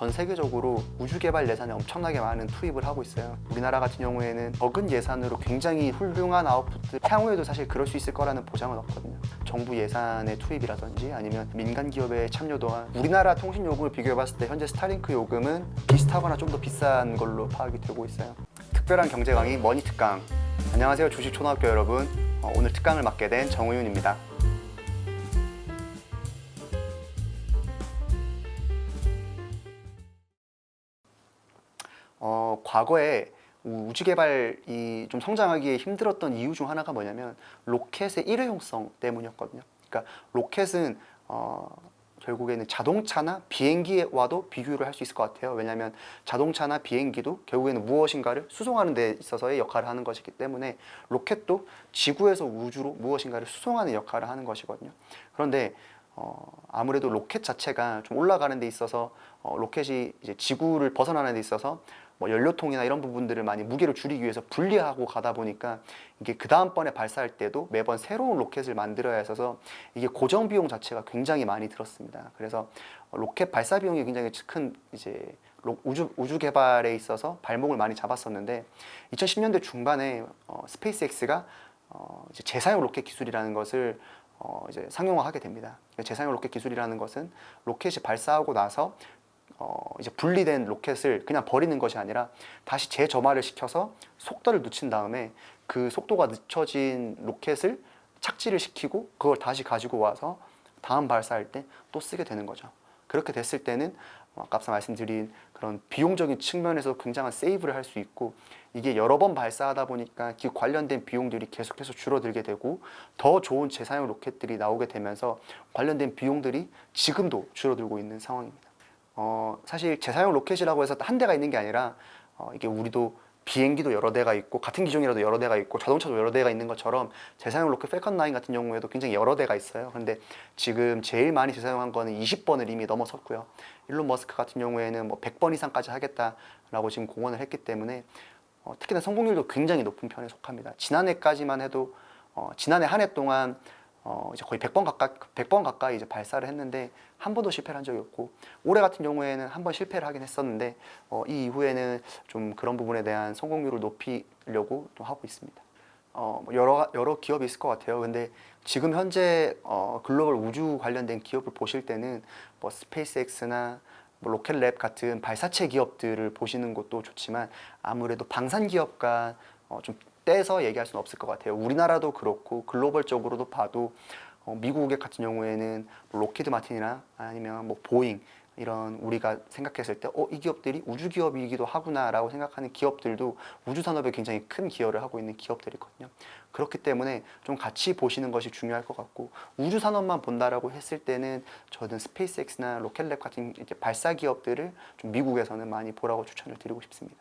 전 세계적으로 우주 개발 예산에 엄청나게 많은 투입을 하고 있어요. 우리나라 같은 경우에는 적은 예산으로 굉장히 훌륭한 아웃풋들, 향후에도 사실 그럴 수 있을 거라는 보장은 없거든요. 정부 예산의 투입이라든지 아니면 민간 기업의 참여 또한 우리나라 통신 요금을 비교해 봤을 때 현재 스타링크 요금은 비슷하거나 좀 더 비싼 걸로 파악이 되고 있어요. 특별한 경제 강의 머니 특강. 안녕하세요, 주식 초등학교 여러분. 오늘 특강을 맡게 된 정우윤입니다. 과거에 우주 개발이 좀 성장하기에 힘들었던 이유 중 하나가 뭐냐면 로켓의 일회용성 때문이었거든요. 그러니까 로켓은 결국에는 자동차나 비행기와도 비교를 할 수 있을 것 같아요. 왜냐하면 자동차나 비행기도 결국에는 무엇인가를 수송하는 데 있어서의 역할을 하는 것이기 때문에 로켓도 지구에서 우주로 무엇인가를 수송하는 역할을 하는 것이거든요. 그런데 아무래도 로켓 자체가 좀 올라가는 데 있어서 로켓이 이제 지구를 벗어나는 데 있어서 뭐 연료통이나 이런 부분들을 많이 무게를 줄이기 위해서 분리하고 가다 보니까 이게 그 다음번에 발사할 때도 매번 새로운 로켓을 만들어야 해서 이게 고정 비용 자체가 굉장히 많이 들었습니다. 그래서 로켓 발사 비용이 굉장히 큰 이제 우주 개발에 있어서 발목을 많이 잡았었는데 2010년대 중반에 스페이스X가 이제 재사용 로켓 기술이라는 것을 이제 상용화하게 됩니다. 재사용 로켓 기술이라는 것은 로켓이 발사하고 나서 이제 분리된 로켓을 그냥 버리는 것이 아니라 다시 재점화를 시켜서 속도를 늦춘 다음에 그 속도가 늦춰진 로켓을 착지를 시키고 그걸 다시 가지고 와서 다음 발사할 때 또 쓰게 되는 거죠. 그렇게 됐을 때는 앞서 말씀드린 그런 비용적인 측면에서 굉장한 세이브를 할 수 있고, 이게 여러 번 발사하다 보니까 그 관련된 비용들이 계속해서 줄어들게 되고 더 좋은 재사용 로켓들이 나오게 되면서 관련된 비용들이 지금도 줄어들고 있는 상황입니다. 사실 재사용 로켓이라고 해서 한 대가 있는 게 아니라 이게 우리도 비행기도 여러 대가 있고 같은 기종이라도 여러 대가 있고 자동차도 여러 대가 있는 것처럼 재사용 로켓 팰컨 9 같은 경우에도 굉장히 여러 대가 있어요. 그런데 지금 제일 많이 재사용한 거는 20번을 이미 넘어섰고요. 일론 머스크 같은 경우에는 뭐 100번 이상까지 하겠다라고 지금 공언을 했기 때문에 특히나 성공률도 굉장히 높은 편에 속합니다. 지난해까지만 해도 지난해 한 해 동안 이제 거의 100번 가까이 이제 발사를 했는데 한 번도 실패를 한 적이 없고, 올해 같은 경우에는 한 번 실패를 하긴 했었는데 이 이후에는 좀 그런 부분에 대한 성공률을 높이려고 좀 하고 있습니다. 여러 기업이 있을 것 같아요. 근데 지금 현재 글로벌 우주 관련된 기업을 보실 때는 뭐 스페이스X나 뭐 로켓랩 같은 발사체 기업들을 보시는 것도 좋지만 아무래도 방산 기업과 좀 떼서 얘기할 수는 없을 것 같아요. 우리나라도 그렇고 글로벌적으로도 봐도 미국 같은 경우에는 뭐 로키드 마틴이나 아니면 뭐 보잉, 이런 우리가 생각했을 때 이 기업들이 우주 기업이기도 하구나라고 생각하는 기업들도 우주 산업에 굉장히 큰 기여를 하고 있는 기업들이거든요. 그렇기 때문에 좀 같이 보시는 것이 중요할 것 같고, 우주 산업만 본다라고 했을 때는 저는 스페이스X나 로켓랩 같은 이제 발사 기업들을 좀 미국에서는 많이 보라고 추천을 드리고 싶습니다.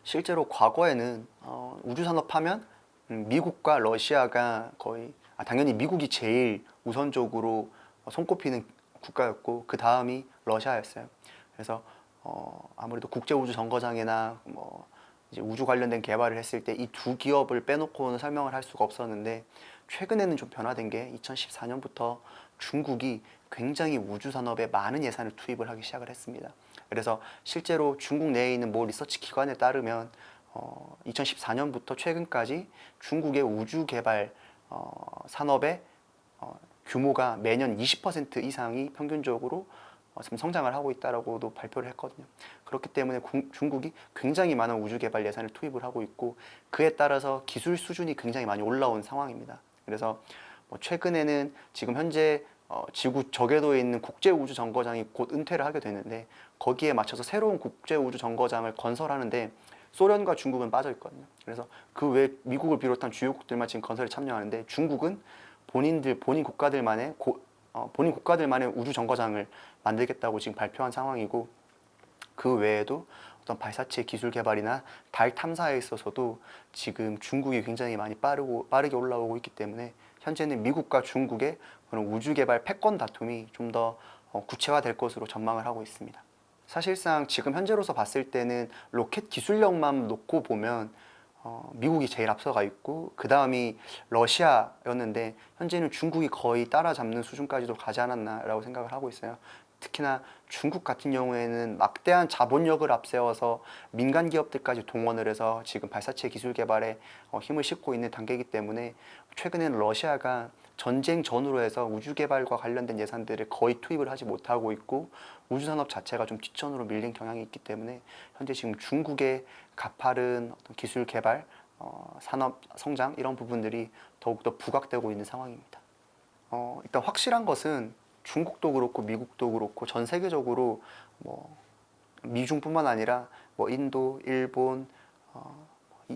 실제로 과거에는 우주 산업하면 미국과 러시아가 거의 당연히 미국이 제일 우선적으로 손꼽히는 국가였고 그 다음이 러시아였어요. 그래서 아무래도 국제우주정거장이나 뭐 이제 우주 관련된 개발을 했을 때 이 두 기업을 빼놓고는 설명을 할 수가 없었는데, 최근에는 좀 변화된 게 2014년부터 중국이 굉장히 우주 산업에 많은 예산을 투입을 하기 시작을 했습니다. 그래서 실제로 중국 내에 있는 모 리서치 기관에 따르면 2014년부터 최근까지 중국의 우주 개발 산업의 규모가 매년 20% 이상이 평균적으로 지금 성장을 하고 있다라고도 발표를 했거든요. 그렇기 때문에 중국이 굉장히 많은 우주 개발 예산을 투입을 하고 있고, 그에 따라서 기술 수준이 굉장히 많이 올라온 상황입니다. 그래서 뭐 최근에는 지금 현재 지구 저궤도에 있는 국제우주정거장이 곧 은퇴를 하게 되는데, 거기에 맞춰서 새로운 국제우주정거장을 건설하는데 소련과 중국은 빠져 있거든요. 그래서 그 외 미국을 비롯한 주요국들만 지금 건설에 참여하는데, 중국은 본인 국가들만의 우주 정거장을 만들겠다고 지금 발표한 상황이고, 그 외에도 어떤 발사체 기술 개발이나 달 탐사에 있어서도 지금 중국이 굉장히 많이 빠르게 올라오고 있기 때문에 현재는 미국과 중국의 그런 우주 개발 패권 다툼이 좀 더 구체화될 것으로 전망을 하고 있습니다. 사실상 지금 현재로서 봤을 때는 로켓 기술력만 놓고 보면 미국이 제일 앞서가 있고 그 다음이 러시아였는데, 현재는 중국이 거의 따라잡는 수준까지도 가지 않았나라고 생각을 하고 있어요. 특히나 중국 같은 경우에는 막대한 자본력을 앞세워서 민간 기업들까지 동원을 해서 지금 발사체 기술 개발에 힘을 싣고 있는 단계이기 때문에 최근에는 러시아가 전쟁 전후로 해서 우주 개발과 관련된 예산들을 거의 투입을 하지 못하고 있고 우주 산업 자체가 좀 뒷전으로 밀린 경향이 있기 때문에 현재 지금 중국의 가파른 어떤 기술 개발, 산업 성장 이런 부분들이 더욱더 부각되고 있는 상황입니다. 일단 확실한 것은 중국도 그렇고 미국도 그렇고 전 세계적으로 뭐 미중뿐만 아니라 뭐 인도, 일본,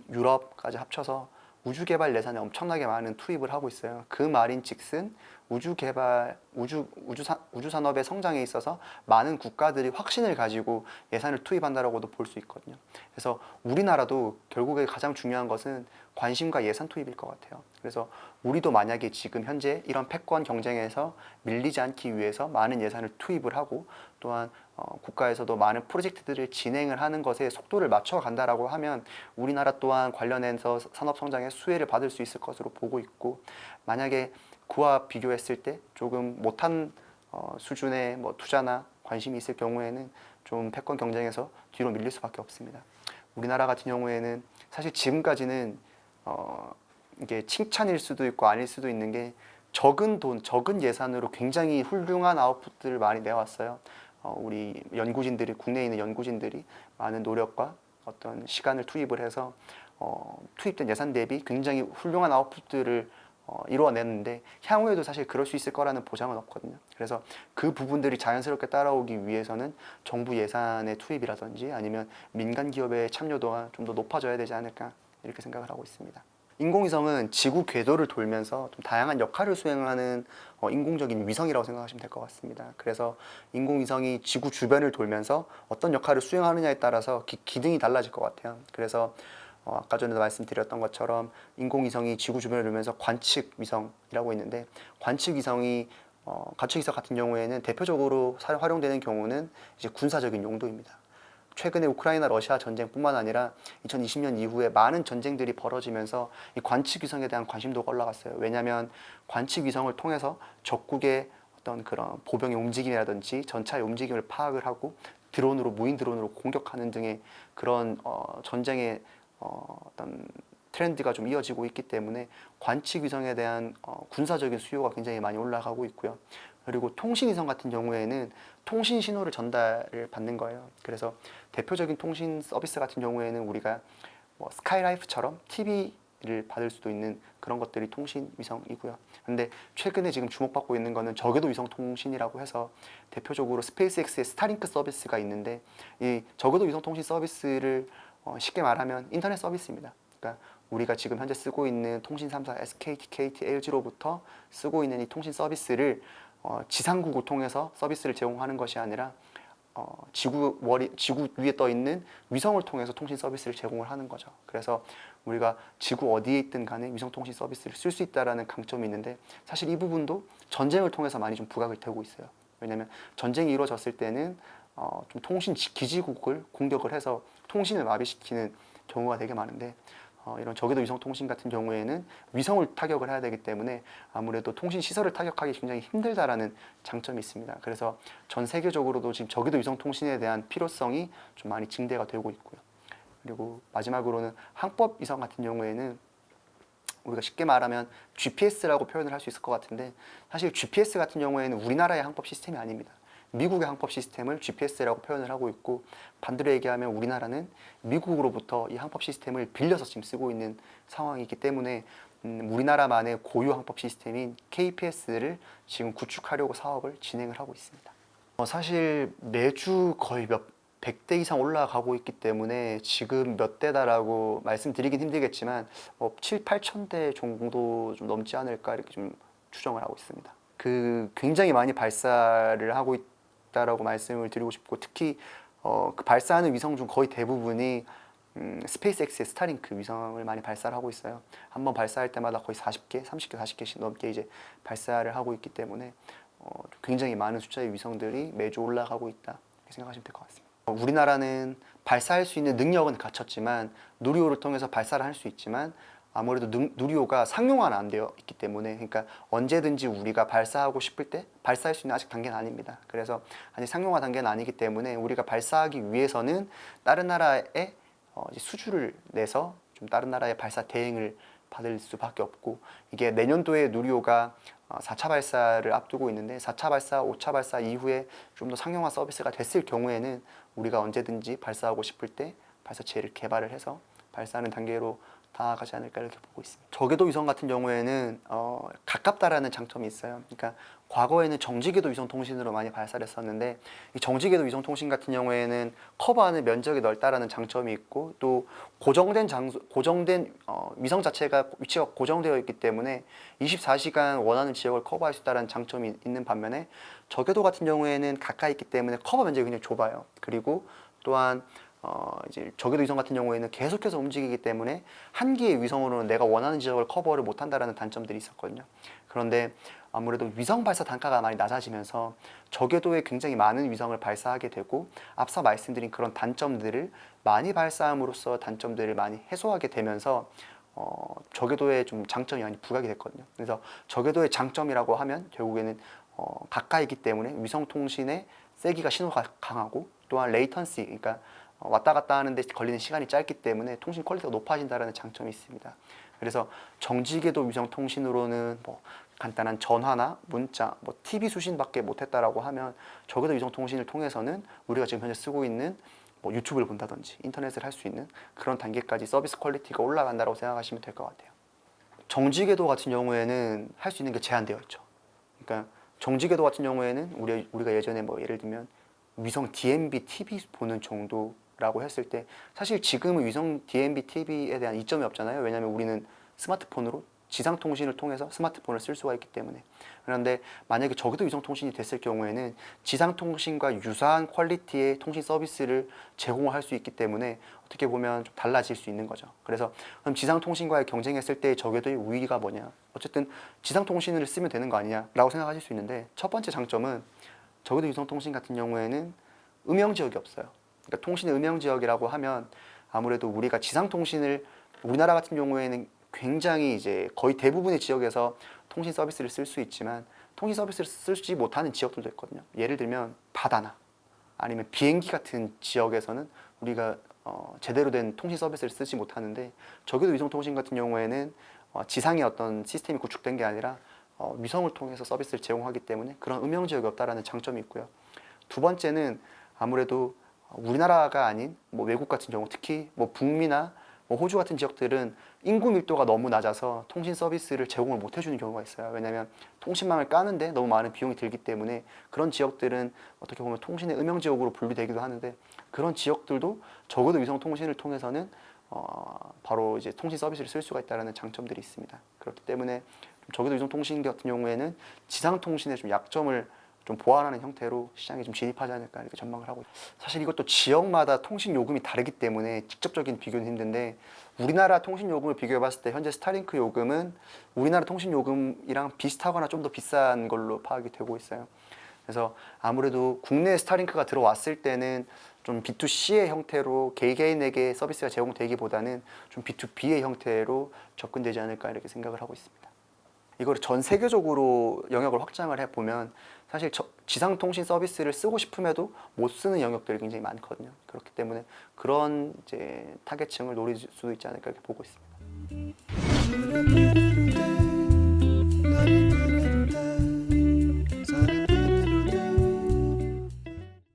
유럽까지 합쳐서 우주 개발 예산에 엄청나게 많은 투입을 하고 있어요. 그 말인즉슨 우주 개발, 우주 산업의 성장에 있어서 많은 국가들이 확신을 가지고 예산을 투입한다라고도 볼 수 있거든요. 그래서 우리나라도 결국에 가장 중요한 것은 관심과 예산 투입일 것 같아요. 그래서 우리도 만약에 지금 현재 이런 패권 경쟁에서 밀리지 않기 위해서 많은 예산을 투입을 하고 또한 국가에서도 많은 프로젝트들을 진행을 하는 것에 속도를 맞춰 간다라고 하면 우리나라 또한 관련해서 산업 성장의 수혜를 받을 수 있을 것으로 보고 있고, 만약에 그와 비교했을 때 조금 못한 수준의 뭐 투자나 관심이 있을 경우에는 좀 패권 경쟁에서 뒤로 밀릴 수밖에 없습니다. 우리나라 같은 경우에는 사실 지금까지는 이게 칭찬일 수도 있고 아닐 수도 있는 게 적은 돈, 적은 예산으로 굉장히 훌륭한 아웃풋들을 많이 내왔어요. 우리 연구진들이, 국내에 있는 연구진들이 많은 노력과 어떤 시간을 투입을 해서 투입된 예산 대비 굉장히 훌륭한 아웃풋들을 이루어냈는데 향후에도 사실 그럴 수 있을 거라는 보장은 없거든요. 그래서 그 부분들이 자연스럽게 따라오기 위해서는 정부 예산의 투입이라든지 아니면 민간 기업의 참여도가 좀 더 높아져야 되지 않을까 이렇게 생각을 하고 있습니다. 인공위성은 지구 궤도를 돌면서 좀 다양한 역할을 수행하는 인공적인 위성이라고 생각하시면 될 것 같습니다. 그래서 인공위성이 지구 주변을 돌면서 어떤 역할을 수행하느냐에 따라서 기능이 달라질 것 같아요. 그래서 아까 전에도 말씀드렸던 것처럼 인공위성이 지구 주변을 돌면서 관측위성이라고 있는데, 관측위성 같은 경우에는 대표적으로 활용되는 경우는 이제 군사적인 용도입니다. 최근에 우크라이나 러시아 전쟁뿐만 아니라 2020년 이후에 많은 전쟁들이 벌어지면서 이 관측위성에 대한 관심도가 올라갔어요. 왜냐하면 관측위성을 통해서 적국의 어떤 그런 보병의 움직임이라든지 전차의 움직임을 파악을 하고 무인 드론으로 공격하는 등의 그런 전쟁의 어떤 트렌드가 좀 이어지고 있기 때문에 관측위성에 대한 군사적인 수요가 굉장히 많이 올라가고 있고요. 그리고 통신위성 같은 경우에는 통신 신호를 전달을 받는 거예요. 그래서 대표적인 통신 서비스 같은 경우에는 우리가 뭐 스카이라이프처럼 TV를 받을 수도 있는 그런 것들이 통신위성이고요. 근데 최근에 지금 주목받고 있는 거는 저궤도 위성 통신이라고 해서 대표적으로 스페이스X의 스타링크 서비스가 있는데, 이 저궤도 위성 통신 서비스를 쉽게 말하면 인터넷 서비스입니다. 그러니까 우리가 지금 현재 쓰고 있는 통신 3사 SKT, KT, LG로부터 쓰고 있는 이 통신 서비스를 지상국을 통해서 서비스를 제공하는 것이 아니라 지구 위에 떠 있는 위성을 통해서 통신 서비스를 제공을 하는 거죠. 그래서 우리가 지구 어디에 있든 간에 위성 통신 서비스를 쓸 수 있다라는 강점이 있는데, 사실 이 부분도 전쟁을 통해서 많이 좀 부각이 되고 있어요. 왜냐하면 전쟁이 이루어졌을 때는 좀 통신 기지국을 공격을 해서 통신을 마비시키는 경우가 되게 많은데, 이런 저궤도 위성 통신 같은 경우에는 위성을 타격을 해야 되기 때문에 아무래도 통신 시설을 타격하기 굉장히 힘들다라는 장점이 있습니다. 그래서 전 세계적으로도 지금 저궤도 위성 통신에 대한 필요성이 좀 많이 증대가 되고 있고요. 그리고 마지막으로는 항법 위성 같은 경우에는 우리가 쉽게 말하면 GPS라고 표현을 할 수 있을 것 같은데, 사실 GPS 같은 경우에는 우리나라의 항법 시스템이 아닙니다. 미국의 항법 시스템을 GPS라고 표현을 하고 있고, 반대로 얘기하면 우리나라는 미국으로부터 이 항법 시스템을 빌려서 지금 쓰고 있는 상황이기 때문에 우리나라만의 고유 항법 시스템인 KPS를 지금 구축하려고 사업을 진행을 하고 있습니다. 사실 매주 거의 100대 이상 올라가고 있기 때문에 지금 몇 대다라고 말씀드리긴 힘들겠지만 7, 8천 대 정도 좀 넘지 않을까 이렇게 좀 추정을 하고 있습니다. 굉장히 많이 발사를 하고 있다라고 말씀을 드리고 싶고, 특히 그 발사하는 위성 중 거의 대부분이 스페이스X의 스타링크 위성을 많이 발사를 하고 있어요. 한번 발사할 때마다 거의 40개, 30개, 40개씩 넘게 이제 발사를 하고 있기 때문에 굉장히 많은 숫자의 위성들이 매주 올라가고 있다 이렇게 생각하시면 될 것 같습니다. 우리나라는 발사할 수 있는 능력은 갖췄지만 누리호를 통해서 발사를 할 수 있지만 아무래도 누리호가 상용화는 안 되어 있기 때문에, 그러니까 언제든지 우리가 발사하고 싶을 때 발사할 수 있는 아직 단계는 아닙니다. 그래서 아직 상용화 단계는 아니기 때문에 우리가 발사하기 위해서는 다른 나라에 이제 수주를 내서 좀 다른 나라의 발사 대행을 받을 수밖에 없고, 이게 내년도에 누리호가 4차 발사를 앞두고 있는데 4차 발사, 5차 발사 이후에 좀 더 상용화 서비스가 됐을 경우에는 우리가 언제든지 발사하고 싶을 때 발사체를 개발을 해서 발사하는 단계로 다가가지 않을까 이렇게 보고 있습니다. 저궤도 위성 같은 경우에는 가깝다라는 장점이 있어요. 그러니까 과거에는 정지궤도 위성 통신으로 많이 발사를 했었는데, 이 정지궤도 위성 통신 같은 경우에는 커버하는 면적이 넓다라는 장점이 있고, 또 고정된 장소, 위성 자체가 위치가 고정되어 있기 때문에 24시간 원하는 지역을 커버할 수 있다는 장점이 있는 반면에, 저궤도 같은 경우에는 가까이 있기 때문에 커버 면적이 굉장히 좁아요. 그리고 또한 이제 저궤도 위성 같은 경우에는 계속해서 움직이기 때문에 한 개의 위성으로는 내가 원하는 지역을 커버를 못한다라는 단점들이 있었거든요. 그런데 아무래도 위성 발사 단가가 많이 낮아지면서 저궤도에 굉장히 많은 위성을 발사하게 되고, 앞서 말씀드린 그런 단점들을 많이 발사함으로써 단점들을 많이 해소하게 되면서 저궤도에 좀 장점이 많이 부각이 됐거든요. 그래서 저궤도의 장점이라고 하면 결국에는 가까이 있기 때문에 위성 통신의 세기가 신호가 강하고, 또한 레이턴시, 그러니까 왔다 갔다 하는데 걸리는 시간이 짧기 때문에 통신 퀄리티가 높아진다는 장점이 있습니다. 그래서 정지궤도 위성 통신으로는 뭐 간단한 전화나 문자, 뭐 TV 수신밖에 못했다라고 하면, 저궤도 위성 통신을 통해서는 우리가 지금 현재 쓰고 있는 뭐 유튜브를 본다든지 인터넷을 할 수 있는 그런 단계까지 서비스 퀄리티가 올라간다고 생각하시면 될 것 같아요. 정지궤도 같은 경우에는 할 수 있는 게 제한되어 있죠. 그러니까 정지궤도 같은 경우에는 우리가 예전에 뭐 예를 들면 위성 DMB TV 보는 정도라고 했을 때, 사실 지금은 위성 DMB TV에 대한 이점이 없잖아요. 왜냐하면 우리는 스마트폰으로 지상 통신을 통해서 스마트폰을 쓸 수가 있기 때문에. 그런데 만약에 저궤도 위성 통신이 됐을 경우에는 지상 통신과 유사한 퀄리티의 통신 서비스를 제공을 할 수 있기 때문에 어떻게 보면 좀 달라질 수 있는 거죠. 그래서 그럼 지상 통신과의 경쟁했을 때 저궤도의 우위가 뭐냐? 어쨌든 지상 통신을 쓰면 되는 거 아니냐라고 생각하실 수 있는데, 첫 번째 장점은 저궤도 위성 통신 같은 경우에는 음영 지역이 없어요. 그러니까 통신의 음영 지역이라고 하면, 아무래도 우리가 지상 통신을, 우리나라 같은 경우에는 굉장히 이제 거의 대부분의 지역에서 통신 서비스를 쓸 수 있지만, 통신 서비스를 쓰지 못하는 지역들도 있거든요. 예를 들면 바다나 아니면 비행기 같은 지역에서는 우리가 제대로 된 통신 서비스를 쓰지 못하는데, 저궤도 위성 통신 같은 경우에는 지상에 어떤 시스템이 구축된 게 아니라 위성을 통해서 서비스를 제공하기 때문에 그런 음영 지역이 없다라는 장점이 있고요. 두 번째는 아무래도 우리나라가 아닌 뭐 외국 같은 경우, 특히 뭐 북미나 뭐 호주 같은 지역들은 인구 밀도가 너무 낮아서 통신 서비스를 제공을 못 해주는 경우가 있어요. 왜냐하면 통신망을 까는데 너무 많은 비용이 들기 때문에, 그런 지역들은 어떻게 보면 통신의 음영 지역으로 분류되기도 하는데, 그런 지역들도 적어도 위성 통신을 통해서는 바로 이제 통신 서비스를 쓸 수가 있다는 장점들이 있습니다. 그렇기 때문에 저궤도 위성 통신 같은 경우에는 지상 통신의 좀 약점을 좀 보완하는 형태로 시장에 좀 진입하지 않을까 이렇게 전망을 하고 있습니다. 사실 이것도 지역마다 통신 요금이 다르기 때문에 직접적인 비교는 힘든데, 우리나라 통신 요금을 비교해 봤을 때 현재 스타링크 요금은 우리나라 통신 요금이랑 비슷하거나 좀 더 비싼 걸로 파악이 되고 있어요. 그래서 아무래도 국내에 스타링크가 들어왔을 때는 좀 B2C의 형태로 개개인에게 서비스가 제공되기보다는 좀 B2B의 형태로 접근되지 않을까 이렇게 생각을 하고 있습니다. 이걸 전 세계적으로 영역을 확장을 해보면, 사실 지상 통신 서비스를 쓰고 싶음에도 못 쓰는 영역들이 굉장히 많거든요. 그렇기 때문에 그런 이제 타겟층을 노릴 수도 있지 않을까 이렇게 보고 있습니다.